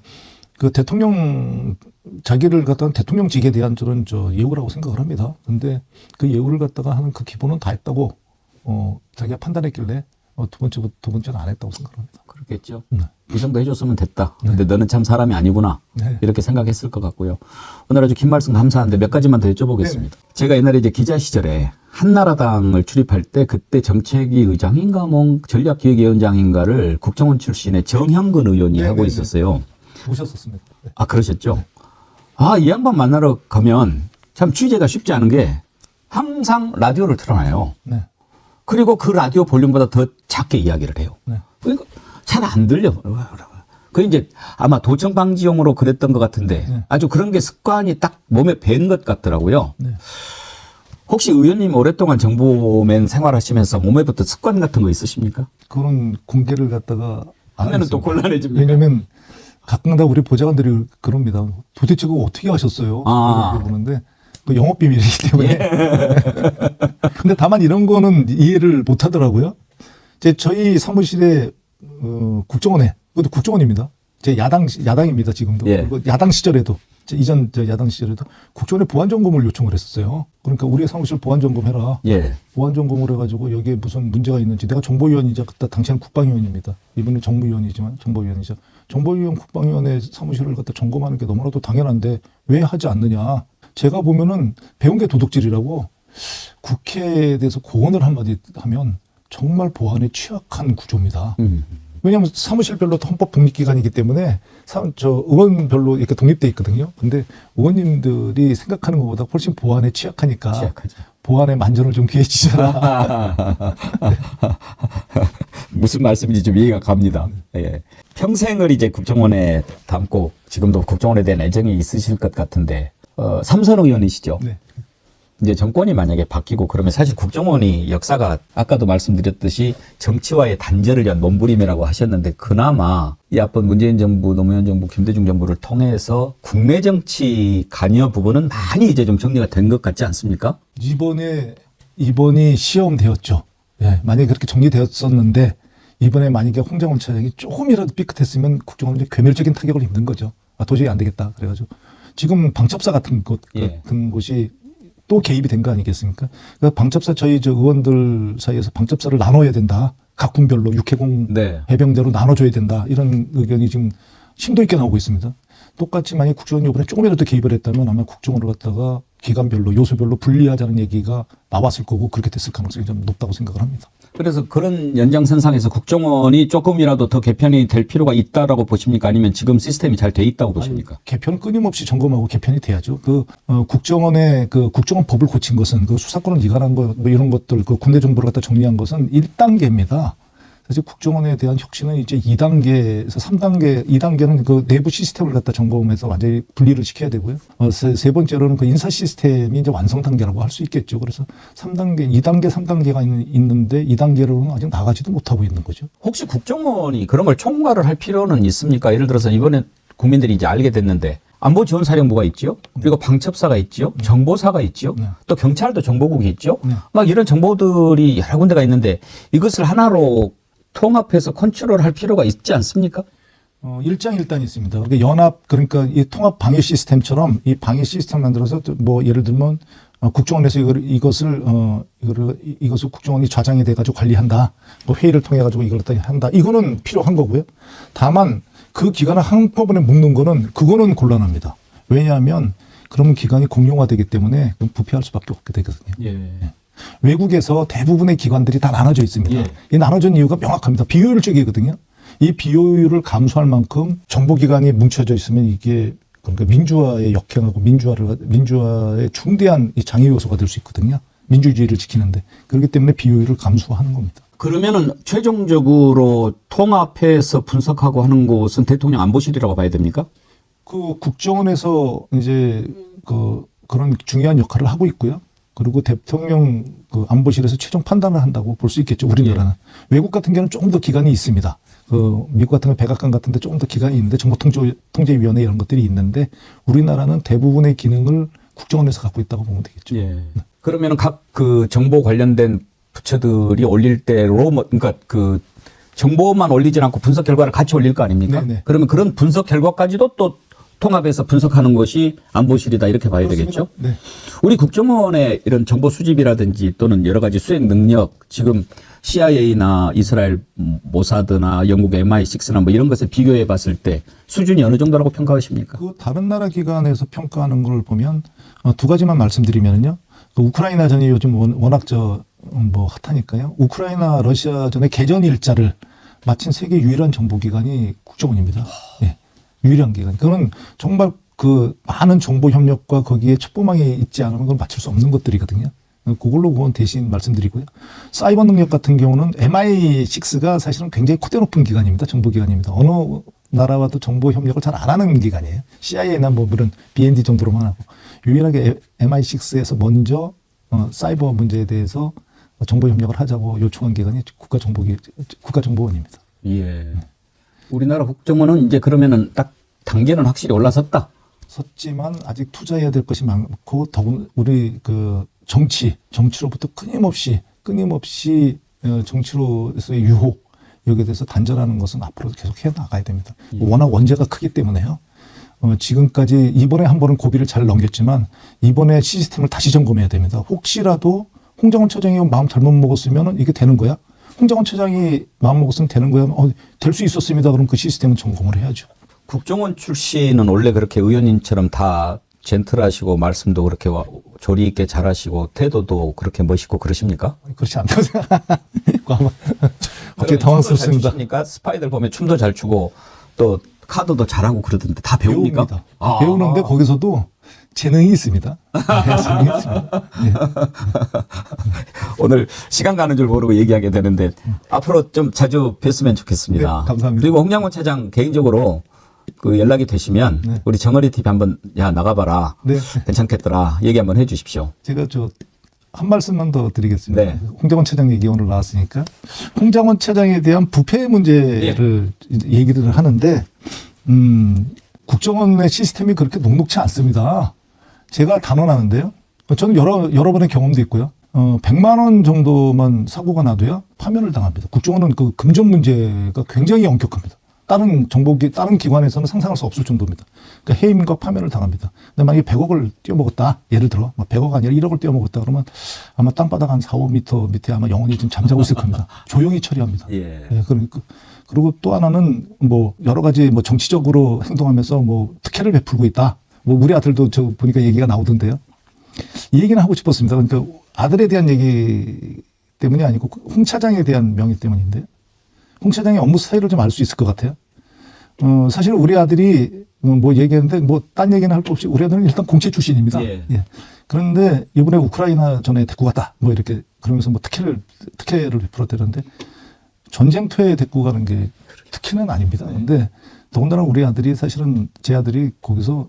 그 대통령 자기를 갖다가 대통령직에 대한 저런 예우라고 생각을 합니다. 근데 그 예우를 갖다가 하는 그 기본은 다 했다고 자기가 판단했길래 두 번째는 안 했다고 생각합니다. 그렇겠죠. 네. 이 정도 해줬으면 됐다. 근데 너는 참 사람이 아니구나. 네. 이렇게 생각했을 것 같고요. 오늘 아주 긴 말씀 감사한데 몇 가지만 더 여쭤보겠습니다. 네. 제가 옛날에 이제 기자 시절에 한나라당을 출입할 때 그때 정책위 의장인가 뭐 전략기획위원장인가를 국정원 출신의 정형근 의원이 네, 하고 네, 있었어요. 오셨었습니다. 네. 아, 그러셨죠? 아, 이 양반 만나러 가면 참 취재가 쉽지 않은 게 항상 라디오를 틀어놔요. 네. 그리고 그 라디오 볼륨보다 더 작게 이야기를 해요. 네. 그러니까 잘 안 들려. 그 이제 아마 도청 방지용으로 그랬던 것 같은데 네. 아주 그런 게 습관이 딱 몸에 밴 것 같더라고요. 네. 혹시 의원님 오랫동안 정보맨 생활하시면서 몸에 붙은 습관 같은 거 있으십니까? 그런 공개를 갖다가 안 하면은 또 했습니다. 곤란해집니다. 왜냐하면 가끔가다 우리 보좌관들이 그럽니다. 도대체 그거 어떻게 하셨어요? 아. 이렇게 보는데 그 영업 비밀이기 때문에. 근데 다만 이런 거는 이해를 못 하더라고요. 저희 사무실에 국정원에 그것도 국정원입니다. 제 야당입니다 지금도. 예. 야당 시절에도 이전 야당 시절에도 국정원에 보안 점검을 요청을 했었어요. 그러니까 우리 사무실 보안 점검해라. 예. 보안 점검을 해가지고 여기에 무슨 문제가 있는지 내가 정보위원이자 그때 당시에는 국방위원입니다. 이분은 정무위원이지만 정보위원이죠. 정보위원 국방위원회 사무실을 갖다 점검하는 게 너무나도 당연한데 왜 하지 않느냐. 제가 보면은 배운 게 도둑질이라고 국회에 대해서 고언을 한마디 하면 정말 보안에 취약한 구조입니다. 왜냐하면 사무실별로 헌법 독립기관이기 때문에 의원별로 이렇게 독립돼 있거든요. 근데 의원님들이 생각하는 것보다 훨씬 보안에 취약하니까 취약하죠. 보안에 만전을 좀 기해주셔라. 무슨 말씀인지 좀 이해가 갑니다. 예. 평생을 이제 국정원에 담고 지금도 국정원에 대한 애정이 있으실 것 같은데 삼선 의원이시죠? 네. 이제 정권이 만약에 바뀌고 그러면 사실 국정원이 역사가 아까도 말씀드렸듯이 정치와의 단절을 위한 몸부림이라고 하셨는데 그나마 이 앞선 문재인 정부, 노무현 정부, 김대중 정부를 통해서 국내 정치 관여 부분은 많이 이제 좀 정리가 된 것 같지 않습니까? 이번이 시험되었죠. 예, 만약에 그렇게 정리되었었는데 이번에 만약에 홍장원 차장이 조금이라도 삐끗했으면 국정원은 이제 괴멸적인 타격을 입는 거죠. 도저히 안 되겠다. 그래가지고 지금 방첩사 같은 곳이 또 개입이 된 거 아니겠습니까? 그러니까 방첩사 저희 의원들 사이에서 방첩사를 나눠야 된다. 각 군별로 육해공 네. 해병대로 나눠줘야 된다. 이런 의견이 지금 심도 있게 나오고 있습니다. 똑같이 만약 국정원이 이번에 조금이라도 개입을 했다면 아마 국정원을 갖다가 기관별로 요소별로 분리하자는 얘기가 나왔을 거고 그렇게 됐을 가능성이 좀 높다고 생각을 합니다. 그래서 그런 연장선상에서 국정원이 조금이라도 더 개편이 될 필요가 있다라고 보십니까? 아니면 지금 시스템이 잘 돼 있다고 보십니까? 개편 끊임없이 점검하고 개편이 돼야죠. 국정원의 국정원법을 고친 것은 수사권을 이관한 것 뭐 이런 것들 군대 정보를 갖다 정리한 것은 1단계입니다. 사실 국정원에 대한 혁신은 이제 2단계에서 3단계, 2단계는 그 내부 시스템을 갖다 점검해서 완전히 분리를 시켜야 되고요. 세 번째로는 그 인사 시스템이 이제 완성 단계라고 할 수 있겠죠. 그래서 3단계, 2단계, 3단계가 있는데 2단계로는 아직 나가지도 못하고 있는 거죠. 혹시 국정원이 그런 걸 총괄을 할 필요는 있습니까? 예를 들어서 이번에 국민들이 이제 알게 됐는데 안보지원사령부가 있죠. 그리고 방첩사가 있죠. 정보사가 있죠. 또 경찰도 정보국이 있죠. 막 이런 정보들이 여러 군데가 있는데 이것을 하나로 통합해서 컨트롤할 필요가 있지 않습니까? 일장일단이 있습니다. 그러니까 이 통합 방해 시스템처럼 이 방해 시스템 만들어서 뭐 예를 들면 국정원에서 이것을 국정원이 좌장이 돼가지고 관리한다. 뭐 회의를 통해가지고 이걸 한다. 이거는 필요한 거고요. 다만 그 기관을 한꺼번에 묶는 거는 그거는 곤란합니다. 왜냐하면 그러면 기관이 공용화되기 때문에 부패할 수밖에 없게 되거든요. 예. 외국에서 대부분의 기관들이 다 나눠져 있습니다. 예. 이 나눠진 이유가 명확합니다. 비효율적이거든요. 이 비효율을 감수할 만큼 정보기관이 뭉쳐져 있으면 이게 그러니까 민주화에 역행하고 민주화의 중대한 이 장애 요소가 될 수 있거든요. 민주주의를 지키는데. 그렇기 때문에 비효율을 감수하는 겁니다. 그러면은 최종적으로 통합해서 분석하고 하는 곳은 대통령 안보실이라고 봐야 됩니까? 그 국정원에서 이제 그런 중요한 역할을 하고 있고요. 그리고 대통령 그 안보실에서 최종 판단을 한다고 볼 수 있겠죠. 우리나라는. 외국 같은 경우는 조금 더 기간이 있습니다. 미국 같은 경우 백악관 같은데 조금 더 기간이 있는데 정보통제위원회 이런 것들이 있는데 우리나라는 대부분의 기능을 국정원에서 갖고 있다고 보면 되겠죠. 예. 그러면 각 그 정보 관련된 부처들이 올릴 때로 그러니까 그 정보만 올리지 않고 분석 결과를 같이 올릴 거 아닙니까? 네네. 그러면 그런 분석 결과까지도 또 통합해서 분석하는 것이 안보실이다 이렇게 봐야 그렇습니다. 되겠죠? 네. 우리 국정원의 이런 정보 수집이라든지 또는 여러 가지 수행 능력, 지금 CIA나 이스라엘 모사드나 영국 MI6나 뭐 이런 것을 비교해 봤을 때 수준이 어느 정도라고 평가하십니까? 그 다른 나라 기관에서 평가하는 걸 보면 두 가지만 말씀드리면요. 그 우크라이나전이 요즘 워낙 뭐 핫하니까요. 우크라이나 러시아전의 개전 일자를 마친 세계 유일한 정보기관이 국정원입니다. 예. 유일한 기관. 그거는 정말 그 많은 정보 협력과 거기에 첩보망이 있지 않으면 그건 맞출 수 없는 것들이거든요. 그걸로 그건 대신 말씀드리고요. 사이버 능력 같은 경우는 MI6가 사실은 굉장히 코대 높은 기관입니다. 정보기관입니다. 어느 나라와도 정보 협력을 잘 안 하는 기관이에요. CIA나 뭐 물론 BND 정도로만 하고 유일하게 MI6에서 먼저 사이버 문제에 대해서 정보 협력을 하자고 요청한 기관이 국가정보원입니다. 예. 우리나라 국정원은 이제 그러면은 딱 단계는 확실히 올라섰다. 섰지만 아직 투자해야 될 것이 많고 더군 우리 그 정치로부터 끊임없이 정치로서의 유혹 여기에 대해서 단절하는 것은 앞으로도 계속 해 나가야 됩니다. 워낙 원죄가 크기 때문에요. 지금까지 이번에 한 번은 고비를 잘 넘겼지만 이번에 시스템을 다시 점검해야 됩니다. 혹시라도 홍장원 처장이 마음 잘못 먹었으면 이게 되는 거야? 홍장원 처장이 마음 먹었으면 되는 거야? 될 수 있었습니다. 그럼 그 시스템은 점검을 해야죠. 국정원 출신은 원래 그렇게 의원님처럼 다 젠틀하시고 말씀도 그렇게 조리 있게 잘하시고 태도도 그렇게 멋있고 그러십니까? 그렇지 않다고 생각합니다. 어떻게 당황스럽습니다. 그러니까 스파이들 보면 춤도 잘 추고 또 카드도 잘하고 그러던데 다 배웁니까? 배웁니다. 배우는데 거기서도 재능이 있습니다. 재능이 있습니다. 네. 오늘 시간 가는 줄 모르고 얘기하게 되는데 앞으로 좀 자주 뵀으면 좋겠습니다. 네, 감사합니다. 그리고 홍장원 차장 개인적으로 그 연락이 되시면 네. 우리 정어리 TV 한번 나가봐라. 네. 괜찮겠더라. 얘기 한번 해주십시오. 제가 한 말씀만 더 드리겠습니다. 네. 홍장원 차장 얘기 오늘 나왔으니까 홍장원 차장에 대한 부패 문제를 얘기를 하는데 국정원의 시스템이 그렇게 녹록치 않습니다. 제가 단언하는데요. 저는 여러 번의 경험도 있고요. 100만 원 정도만 사고가 나도요 파면을 당합니다. 국정원은 그 금전 문제가 굉장히 엄격합니다. 다른 기관에서는 상상할 수 없을 정도입니다. 그러니까 해임과 파면을 당합니다. 근데 만약에 100억을 띄워먹었다. 예를 들어 100억 아니라 1억을 띄워먹었다. 그러면 아마 땅바닥 한 4, 5m 밑에 아마 영혼이 지금 잠자고 있을 겁니다. 조용히 처리합니다. 예. 예, 그리고 또 하나는 뭐 여러 가지 뭐 정치적으로 행동하면서 뭐 특혜를 베풀고 있다. 뭐 우리 아들도 저 보니까 얘기가 나오던데요. 이 얘기는 하고 싶었습니다. 그러니까 아들에 대한 얘기 때문이 아니고 홍 차장에 대한 명의 때문인데 홍 차장의 업무 스타일을 좀 알 수 있을 것 같아요. 사실 우리 아들이 뭐 얘기했는데 뭐 딴 얘기는 할 거 없이 우리 아들은 일단 공채 출신입니다. 예. 예. 그런데 이번에 우크라이나 전에 데리고 갔다. 뭐 이렇게 그러면서 뭐 특혜를 베풀었다는데 전쟁터에 데리고 가는 게 특혜는 아닙니다. 그런데 더군다나 우리 아들이 사실은 제 아들이 거기서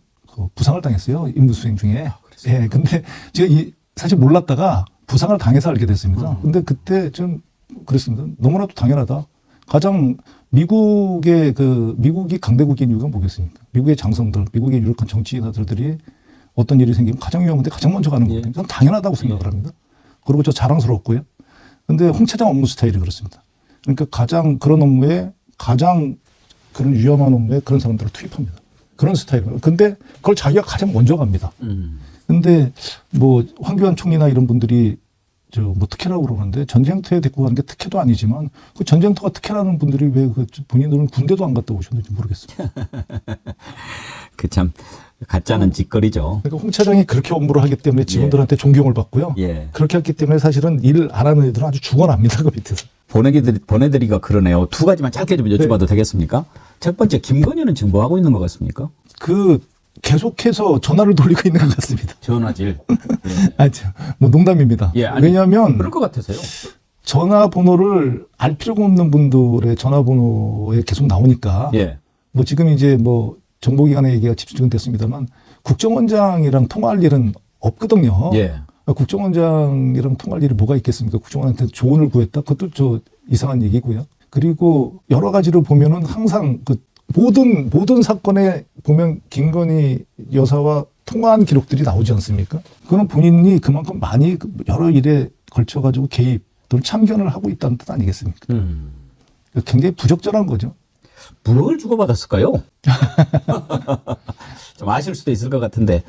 부상을 당했어요. 임무 수행 중에. 예. 근데 제가 사실 몰랐다가 부상을 당해서 알게 됐습니다. 근데 그때 좀 그랬습니다. 너무나도 당연하다. 가장 미국이 강대국인 이유가 뭐겠습니까? 미국의 장성들, 미국의 유력한 정치인들이 어떤 일이 생기면 가장 위험한데 가장 먼저 가는 거거든요. 저는 당연하다고 생각을 합니다. 그리고 저 자랑스럽고요. 근데 홍 차장 업무 스타일이 그렇습니다. 그러니까 가장 그런 업무에 가장 그런 위험한 업무에 그런 사람들을 투입합니다. 그런 스타일입니다. 근데 그걸 자기가 가장 먼저 갑니다. 근데 뭐 황교안 총리나 이런 분들이 뭐 특혜라고 그러는데 전쟁터에 데리고 가는 게 특혜도 아니지만 그 전쟁터가 특혜라는 분들이 왜 본인들은 군대도 안 갔다 오셨는지 모르겠습니다. 그 참 가짜는 짓거리죠. 그러니까 홍 차장이 그렇게 업무를 하기 때문에 직원들한테 존경을 받고요. 예. 그렇게 했기 때문에 사실은 일 안 하는 애들은 아주 죽어납니다. 그 밑에서. 보내드리기가 그러네요. 두 가지만 짧게 좀 여쭤봐도 되겠습니까? 첫 번째, 김건희는 지금 뭐 하고 있는 것 같습니까? 계속해서 전화를 돌리고 있는 것 같습니다. 전화질. 뭐 농담입니다. 예, 아니, 왜냐하면 그럴 것 같아서요. 전화번호를 알 필요가 없는 분들의 전화번호에 계속 나오니까 예. 뭐 지금 이제 뭐 정보기관의 얘기가 집중은 됐습니다만 국정원장이랑 통화할 일은 없거든요. 예. 국정원장이랑 통화할 일이 뭐가 있겠습니까? 국정원한테 조언을 구했다? 그것도 이상한 얘기고요. 그리고 여러 가지로 보면은 항상 그 모든 사건에 보면 김건희 여사와 통화한 기록들이 나오지 않습니까? 그건 본인이 그만큼 많이 여러 일에 걸쳐가지고 개입 또는 참견을 하고 있다는 뜻 아니겠습니까? 굉장히 부적절한 거죠. 뭘 주고받았을까요? 좀 아실 수도 있을 것 같은데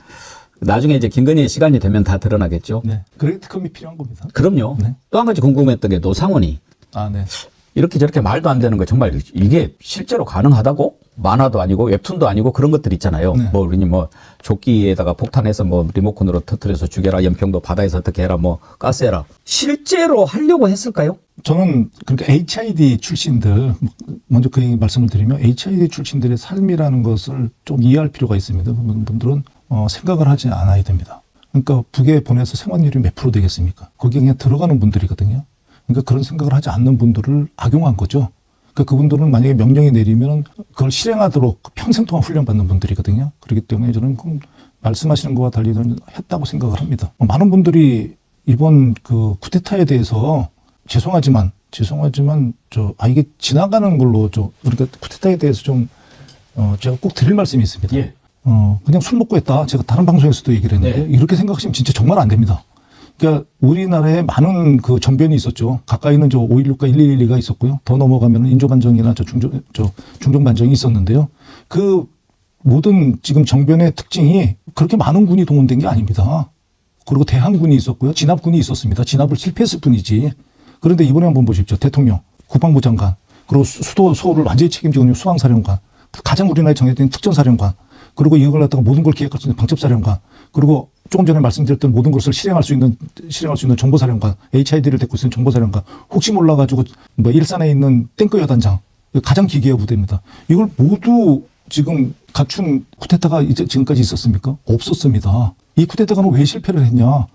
나중에 이제 김건희의 시간이 되면 다 드러나겠죠. 네. 그래 특검이 필요한 겁니다. 그럼요. 네. 또 한 가지 궁금했던 게 노상원이 네. 이렇게 저렇게 말도 안 되는 거 정말 이게 실제로 가능하다고? 만화도 아니고 웹툰도 아니고 그런 것들 있잖아요. 네. 뭐 우리 뭐 조끼에다가 폭탄해서 뭐 리모컨으로 터뜨려서 죽여라. 연평도 바다에서 어떻게 해라. 뭐 가스해라. 실제로 하려고 했을까요? 저는 그러니까 HID 출신들 먼저 그 얘기 말씀을 드리면 HID 출신들의 삶이라는 것을 좀 이해할 필요가 있습니다. 분들은 생각을 하지 않아야 됩니다. 그러니까 북에 보내서 생활률이 몇 프로 되겠습니까? 거기에 그냥 들어가는 분들이거든요. 그러니까 그런 생각을 하지 않는 분들을 악용한 거죠. 그러니까 그분들은 만약에 명령이 내리면 그걸 실행하도록 평생 동안 훈련받는 분들이거든요. 그렇기 때문에 저는 말씀하시는 것과 달리 했다고 생각을 합니다. 많은 분들이 이번 그 쿠데타에 대해서 죄송하지만 이게 지나가는 걸로 그러니까 쿠데타에 대해서 제가 꼭 드릴 말씀이 있습니다. 예. 그냥 술 먹고 했다. 제가 다른 방송에서도 얘기를 했는데 네. 이렇게 생각하시면 진짜 정말 안 됩니다. 그러니까 우리나라에 많은 그 전변이 있었죠. 가까이는 5.16과 1.12가 있었고요. 더 넘어가면 인조반정이나 중종반정이 있었는데요. 그 모든 지금 정변의 특징이 그렇게 많은 군이 동원된 게 아닙니다. 그리고 대항군이 있었고요. 진압군이 있었습니다. 진압을 실패했을 뿐이지. 그런데 이번에 한번 보십시오. 대통령, 국방부 장관, 그리고 수도 서울을 완전히 책임지고 있는 수방사령관, 가장 우리나라에 정해진 특전사령관, 그리고 이걸 갖다가 모든 걸 기획할 수 있는 방첩사령관, 그리고 조금 전에 말씀드렸던 모든 것을 실행할 수 있는 정보사령관, HID를 데리고 있는 정보사령관, 혹시 몰라가지고 뭐 일산에 있는 탱크 여단장, 가장 기계화 부대입니다. 이걸 모두 지금 갖춘 쿠데타가 지금까지 있었습니까? 없었습니다. 이 쿠데타가 왜 실패를 했냐?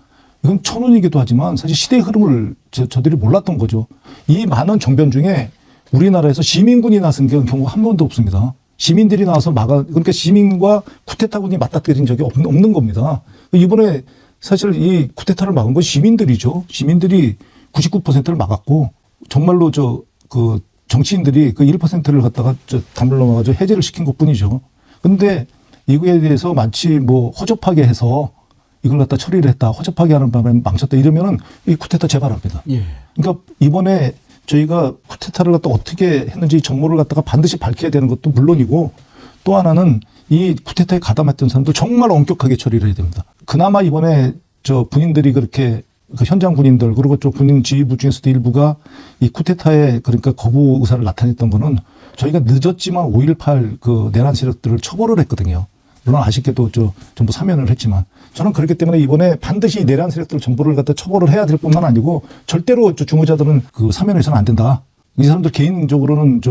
이건 천운이기도 하지만 사실 시대의 흐름을 저들이 몰랐던 거죠. 이 많은 정변 중에 우리나라에서 시민군이 나선 경우가 한 번도 없습니다. 시민들이 나와서 그러니까 시민과 쿠데타군이 맞닥뜨린 적이 없는 겁니다. 이번에 사실 이 쿠데타를 막은 건 시민들이죠. 시민들이 99%를 막았고, 정말로 그 정치인들이 그 1%를 갖다가 담을 넘어가지고 해제를 시킨 것 뿐이죠. 근데 이거에 대해서 마치 뭐 허접하게 해서 이걸 갖다 처리를 했다, 허접하게 하는 바람에 망쳤다 이러면은 이 쿠데타 재발합니다. 예. 그러니까 이번에 저희가 쿠데타를 갖다 어떻게 했는지 정보를 갖다가 반드시 밝혀야 되는 것도 물론이고, 또 하나는 이 쿠데타에 가담했던 사람들 정말 엄격하게 처리를 해야 됩니다. 그나마 이번에 군인들이 그렇게 그 현장 군인들 그리고 군인 지휘부 중에서도 일부가 이 쿠데타에 그러니까 거부 의사를 나타냈던 거는 저희가 늦었지만 5.18 그 내란 세력들을 처벌을 했거든요. 물론 아쉽게도 전부 사면을 했지만 저는 그렇기 때문에 이번에 반드시 내란 세력들 전부를 갖다 처벌을 해야 될 뿐만 아니고 절대로 중후자들은 그 사면해서는 안 된다. 이 사람들 개인적으로는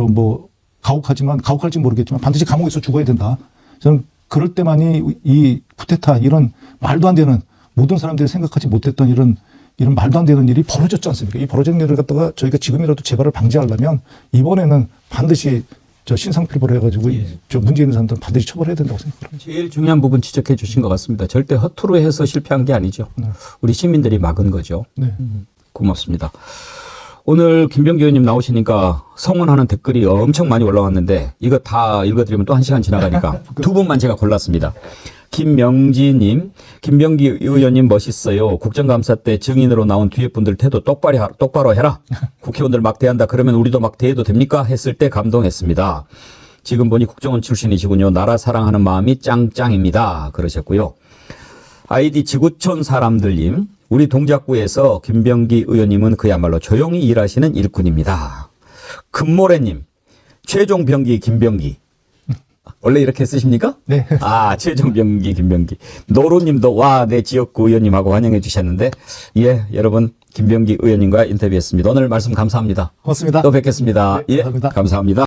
가혹할지 모르겠지만 반드시 감옥에서 죽어야 된다. 저는 그럴 때만이 이 쿠데타 이런 말도 안 되는 모든 사람들이 생각하지 못했던 이런 말도 안 되는 일이 벌어졌지 않습니까? 이 벌어진 일을 갖다가 저희가 지금이라도 재발을 방지하려면 이번에는 반드시 신상필보를 해가지고 문제 있는 사람들은 반드시 처벌해야 된다고 생각합니다. 제일 중요한 부분 지적해 주신 것 같습니다. 절대 허투루 해서 실패한 게 아니죠. 네. 우리 시민들이 막은 거죠. 네. 고맙습니다. 오늘 김병기 의원님 나오시니까 성원하는 댓글이 엄청 많이 올라왔는데 이거 다 읽어드리면 또 1시간 지나가니까 두 분만 제가 골랐습니다. 김명지님, 김병기 의원님 멋있어요. 국정감사 때 증인으로 나온 뒤에 분들 태도 똑바로 해라. 국회의원들 막대한다. 그러면 우리도 막대해도 됩니까? 했을 때 감동했습니다. 지금 보니 국정원 출신이시군요. 나라 사랑하는 마음이 짱짱입니다. 그러셨고요. 아이디 지구촌 사람들님, 우리 동작구에서 김병기 의원님은 그야말로 조용히 일하시는 일꾼입니다. 금모래님, 최종 병기 김병기. 원래 이렇게 쓰십니까? 네. 최종 병기 김병기. 노루님도 내 지역구 의원님하고 환영해 주셨는데, 여러분 김병기 의원님과 인터뷰했습니다. 오늘 말씀 감사합니다. 고맙습니다. 또 뵙겠습니다. 네, 감사합니다. 감사합니다.